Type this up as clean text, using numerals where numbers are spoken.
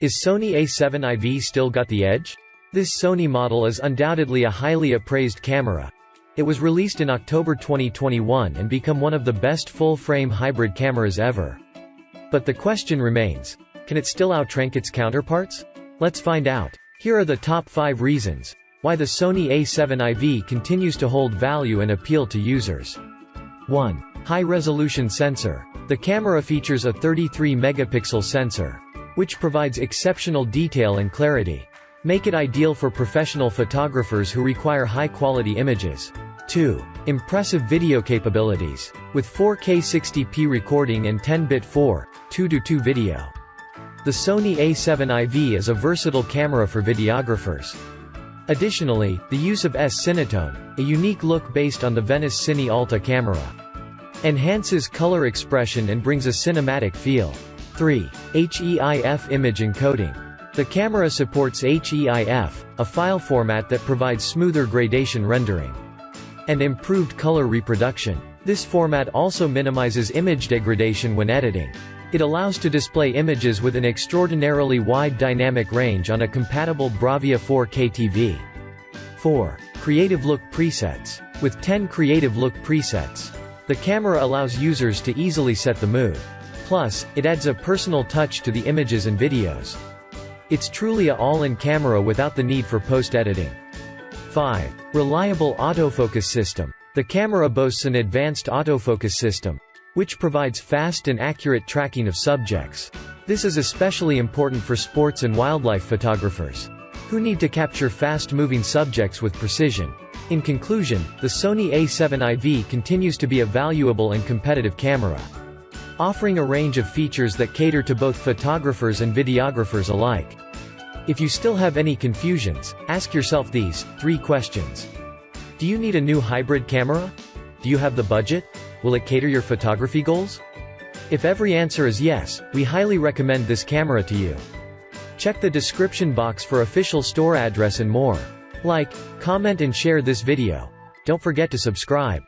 Is Sony A7IV still got the edge? This Sony model is undoubtedly a highly appraised camera. It was released in October 2021 and become one of the best full-frame hybrid cameras ever. But the question remains, can it still outrank its counterparts? Let's find out. Here are the top 5 reasons why the Sony A7IV continues to hold value and appeal to users. 1. High-resolution sensor. The camera features a 33-megapixel sensor, which provides exceptional detail and clarity. Make it ideal for professional photographers who require high-quality images. 2. Impressive video capabilities. With 4K 60p recording and 10-bit 4:2:2 video. The Sony A7IV is a versatile camera for videographers. Additionally, the use of S-Cinetone, a unique look based on the Venice Cine Alta camera, enhances color expression and brings a cinematic feel. 3. HEIF image encoding. The camera supports HEIF, a file format that provides smoother gradation rendering and improved color reproduction. This format also minimizes image degradation when editing. It allows to display images with an extraordinarily wide dynamic range on a compatible Bravia 4K TV. 4. Creative Look presets. With 10 Creative Look presets, the camera allows users to easily set the mood. Plus, it adds a personal touch to the images and videos. It's truly a all-in camera without the need for post-editing. 5. Reliable autofocus system. The camera boasts an advanced autofocus system, which provides fast and accurate tracking of subjects. This is especially important for sports and wildlife photographers, who need to capture fast-moving subjects with precision. In conclusion, the Sony A7IV continues to be a valuable and competitive camera, offering a range of features that cater to both photographers and videographers alike. If you still have any confusions, ask yourself these 3 questions. Do you need a new hybrid camera? Do you have the budget? Will it cater your photography goals? If every answer is yes, we highly recommend this camera to you. Check the description box for official store address and more. Like, comment and share this video. Don't forget to subscribe.